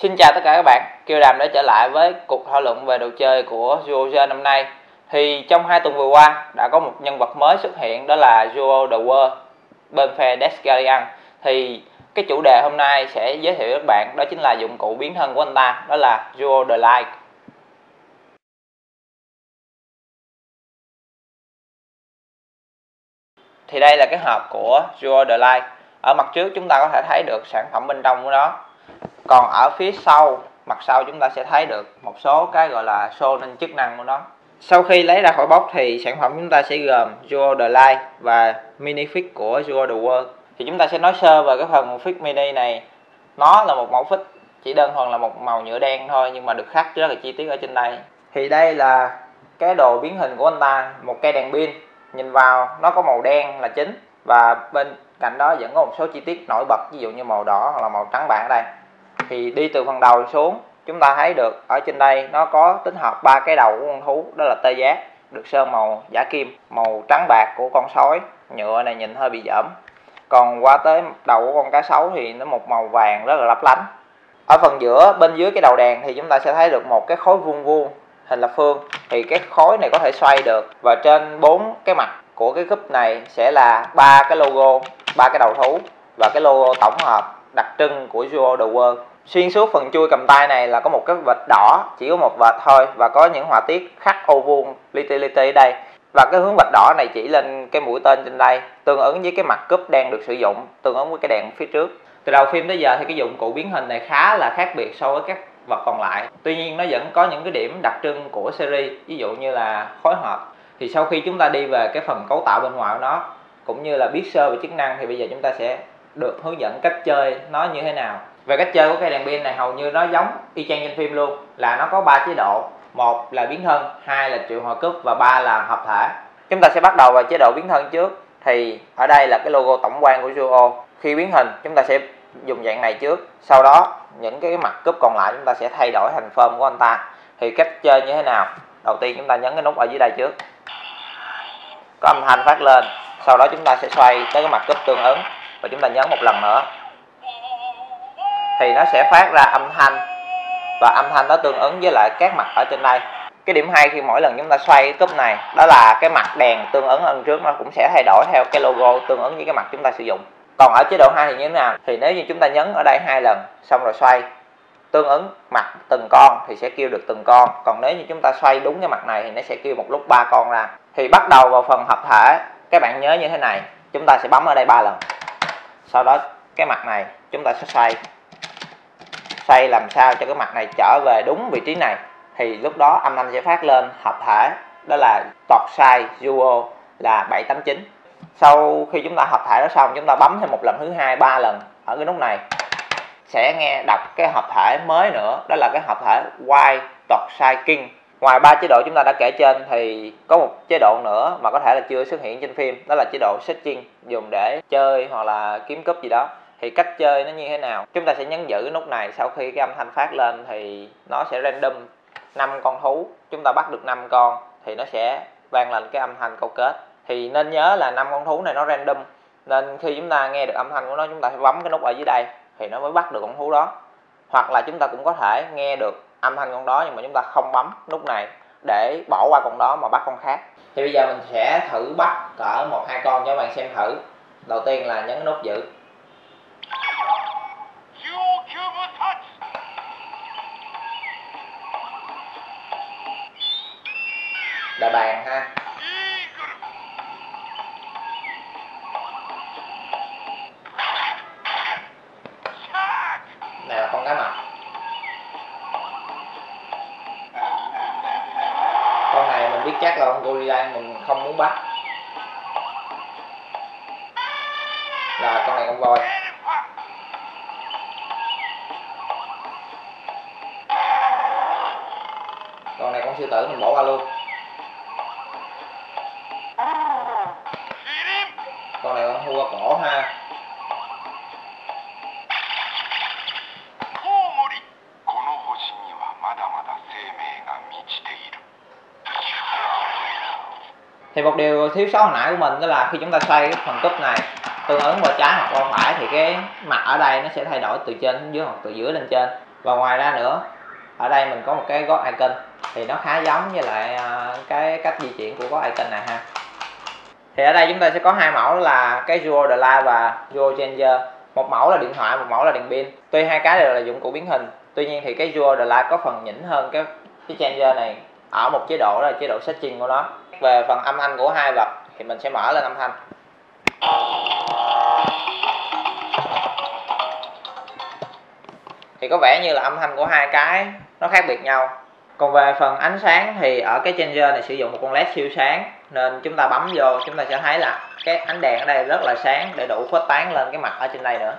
Xin chào tất cả các bạn, Kiều Đàm đã trở lại với cuộc thảo luận về đồ chơi của Duo năm nay. Thì trong 2 tuần vừa qua đã có một nhân vật mới xuất hiện, đó là Duo The World bên phe Death Guardian. Thì cái chủ đề hôm nay sẽ giới thiệu với các bạn đó chính là dụng cụ biến thân của anh ta, đó là Duo The Light. Thì đây là cái hộp của Duo The Light. Ở mặt trước chúng ta có thể thấy được sản phẩm bên trong của nó. Còn ở phía sau, mặt sau chúng ta sẽ thấy được một số cái gọi là xô nên chức năng của nó. Sau khi lấy ra khỏi bóc thì sản phẩm chúng ta sẽ gồm Duo The Light và mini fix của Duo The World. Thì chúng ta sẽ nói sơ về cái phần fix mini này. Nó là một mẫu fix chỉ đơn thuần là một màu nhựa đen thôi, nhưng mà được khắc rất là chi tiết ở trên đây. Thì đây là cái đồ biến hình của anh ta, một cây đèn pin. Nhìn vào nó có màu đen là chính, và bên cạnh đó vẫn có một số chi tiết nổi bật, ví dụ như màu đỏ hoặc là màu trắng bạc ở đây. Thì đi từ phần đầu xuống, chúng ta thấy được ở trên đây nó có tích hợp 3 cái đầu của con thú, đó là tê giác, được sơn màu giả kim, màu trắng bạc của con sói, nhựa này nhìn hơi bị dởm. Còn qua tới đầu của con cá sấu thì nó một màu vàng rất là lấp lánh. Ở phần giữa bên dưới cái đầu đèn thì chúng ta sẽ thấy được một cái khối vuông vuông hình lập phương. Thì cái khối này có thể xoay được, và trên 4 cái mặt của cái cúp này sẽ là 3 cái logo, 3 cái đầu thú và cái logo tổng hợp đặc trưng của Duo The World. Xuyên suốt phần chui cầm tay này là có một cái vệt đỏ, chỉ có một vệt thôi, và có những họa tiết khắc ô vuông li ti ở đây. Và cái hướng vạch đỏ này chỉ lên cái mũi tên trên đây, tương ứng với cái mặt cúp đang được sử dụng, tương ứng với cái đèn phía trước. Từ đầu phim tới giờ thì cái dụng cụ biến hình này khá là khác biệt so với các vật còn lại. Tuy nhiên nó vẫn có những cái điểm đặc trưng của series, ví dụ như là khối hợp. Thì sau khi chúng ta đi về cái phần cấu tạo bên ngoài của nó, cũng như là biết sơ về chức năng, thì bây giờ chúng ta sẽ được hướng dẫn cách chơi nó như thế nào. Về cách chơi của cây đèn pin này hầu như nó giống y chang trên phim luôn, là nó có 3 chế độ. Một là biến thân, hai là triệu hồi cúp và ba là hợp thể. Chúng ta sẽ bắt đầu vào chế độ biến thân trước. Thì ở đây là cái logo tổng quan của Duo. Khi biến hình chúng ta sẽ dùng dạng này trước, sau đó những cái mặt cúp còn lại chúng ta sẽ thay đổi thành form của anh ta. Thì cách chơi như thế nào? Đầu tiên chúng ta nhấn cái nút ở dưới đây trước, có âm thanh phát lên, sau đó chúng ta sẽ xoay tới cái mặt cúp tương ứng và chúng ta nhấn một lần nữa thì nó sẽ phát ra âm thanh, và âm thanh đó tương ứng với lại các mặt ở trên đây. Cái điểm hay khi mỗi lần chúng ta xoay cái cúp này, đó là cái mặt đèn tương ứng lần trước nó cũng sẽ thay đổi theo cái logo tương ứng với cái mặt chúng ta sử dụng. Còn ở chế độ 2 thì như thế nào? Thì nếu như chúng ta nhấn ở đây 2 lần xong rồi xoay tương ứng mặt từng con thì sẽ kêu được từng con. Còn nếu như chúng ta xoay đúng cái mặt này thì nó sẽ kêu một lúc 3 con ra. Thì bắt đầu vào phần hợp thể, các bạn nhớ như thế này, chúng ta sẽ bấm ở đây 3 lần. Sau đó cái mặt này chúng ta sẽ xoay làm sao cho cái mặt này trở về đúng vị trí này, thì lúc đó âm thanh sẽ phát lên hợp thể, đó là tọt size Duo là 789. Sau khi chúng ta hợp thể đó xong, chúng ta bấm thêm một lần thứ hai 3 lần ở cái nút này, sẽ nghe đọc cái hợp thể mới nữa, đó là cái hợp thể White tọt size King. Ngoài 3 chế độ chúng ta đã kể trên thì có một chế độ nữa mà có thể là chưa xuất hiện trên phim, đó là chế độ Searching, dùng để chơi hoặc là kiếm cúp gì đó. Thì cách chơi nó như thế nào? Chúng ta sẽ nhấn giữ cái nút này, sau khi cái âm thanh phát lên thì nó sẽ random 5 con thú, chúng ta bắt được 5 con thì nó sẽ vang lên cái âm thanh câu kết. Thì nên nhớ là 5 con thú này nó random, nên khi chúng ta nghe được âm thanh của nó, chúng ta phải bấm cái nút ở dưới đây thì nó mới bắt được con thú đó. Hoặc là chúng ta cũng có thể nghe được âm thanh con đó nhưng mà chúng ta không bấm nút này để bỏ qua con đó mà bắt con khác. Thì bây giờ mình sẽ thử bắt cỡ 1-2 con cho các bạn xem thử. Đầu tiên là nhấn nút giữ. Đại bàng ha. Này là con cá mập. Con này mình biết chắc là con gorilla, mình không muốn bắt. Rồi con này con voi. Con này con sư tử, mình bỏ qua luôn. Con này con hươu cổ ha. Thì một điều thiếu sót hồi nãy của mình đó là khi chúng ta xoay cái phần cúp này tương ứng qua trái hoặc qua phải thì cái mặt ở đây nó sẽ thay đổi từ trên xuống dưới hoặc từ dưới lên trên. Và ngoài ra nữa, ở đây mình có một cái God icon thì nó khá giống với lại cái cách di chuyển của God icon này ha. Thì ở đây chúng ta sẽ có hai mẫu là cái Duo The Light và Duo Changer. Một mẫu là điện thoại, một mẫu là đèn pin. Tuy hai cái đều là dụng cụ biến hình, tuy nhiên thì cái Duo The Light có phần nhỉnh hơn cái Changer này ở một chế độ, đó là chế độ setting của nó. Về phần âm thanh của hai vật thì mình sẽ mở lên âm thanh. Thì có vẻ như là âm thanh của hai cái nó khác biệt nhau. Còn về phần ánh sáng thì ở cái Changer này sử dụng một con led siêu sáng, nên chúng ta bấm vô chúng ta sẽ thấy là cái ánh đèn ở đây rất là sáng để đủ khuếch tán lên cái mặt ở trên đây nữa.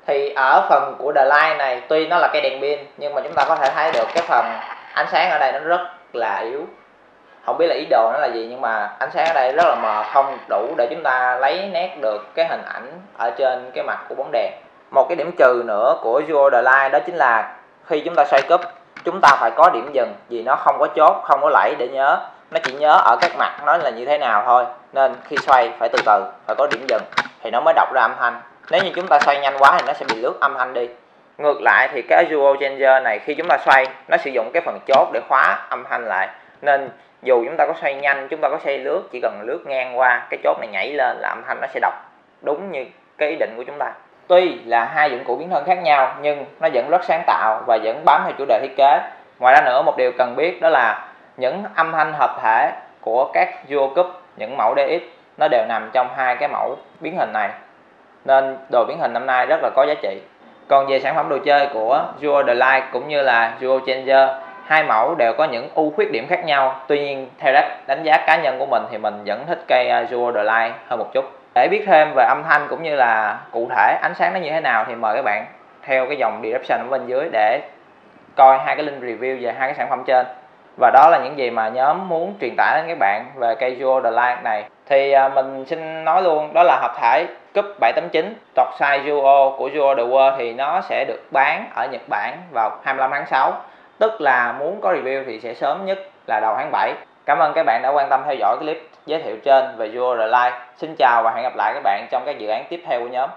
Thì ở phần của The Light này tuy nó là cái đèn pin nhưng mà chúng ta có thể thấy được cái phần ánh sáng ở đây nó rất là yếu. Không biết là ý đồ nó là gì nhưng mà ánh sáng ở đây rất là mờ, không đủ để chúng ta lấy nét được cái hình ảnh ở trên cái mặt của bóng đèn. Một cái điểm trừ nữa của Duo The Light đó chính là khi chúng ta xoay cúp chúng ta phải có điểm dừng, vì nó không có chốt, không có lẫy để nhớ, nó chỉ nhớ ở các mặt nó là như thế nào thôi, nên khi xoay phải từ từ, phải có điểm dừng thì nó mới đọc ra âm thanh. Nếu như chúng ta xoay nhanh quá thì nó sẽ bị lướt âm thanh đi. Ngược lại thì cái Duo Changer này khi chúng ta xoay nó sử dụng cái phần chốt để khóa âm thanh lại, nên dù chúng ta có xoay nhanh, chúng ta có xoay lướt, chỉ cần lướt ngang qua cái chốt này nhảy lên là âm thanh nó sẽ đọc đúng như cái ý định của chúng ta. Tuy là hai dụng cụ biến thân khác nhau nhưng nó vẫn rất sáng tạo và vẫn bám theo chủ đề thiết kế. Ngoài ra nữa, một điều cần biết đó là những âm thanh hợp thể của các Duo Cube, những mẫu DX nó đều nằm trong hai cái mẫu biến hình này, nên đồ biến hình năm nay rất là có giá trị. Còn về sản phẩm đồ chơi của Duo The Light cũng như là Duo Changer, hai mẫu đều có những ưu khuyết điểm khác nhau. Tuy nhiên theo đánh giá cá nhân của mình thì mình vẫn thích cây Duo The Light hơn một chút. Để biết thêm về âm thanh cũng như là cụ thể ánh sáng nó như thế nào thì mời các bạn theo cái dòng description ở bên dưới để coi hai cái link review về hai cái sản phẩm trên. Và đó là những gì mà nhóm muốn truyền tải đến các bạn về cây Duo The Light này. Thì mình xin nói luôn, đó là hợp thể Cube 789 Tọt size Duo của Duo The World thì nó sẽ được bán ở Nhật Bản vào 25 tháng 6. Tức là muốn có review thì sẽ sớm nhất là đầu tháng 7. Cảm ơn các bạn đã quan tâm theo dõi clip giới thiệu trên về Duo The Light. Xin chào và hẹn gặp lại các bạn trong các dự án tiếp theo của nhóm.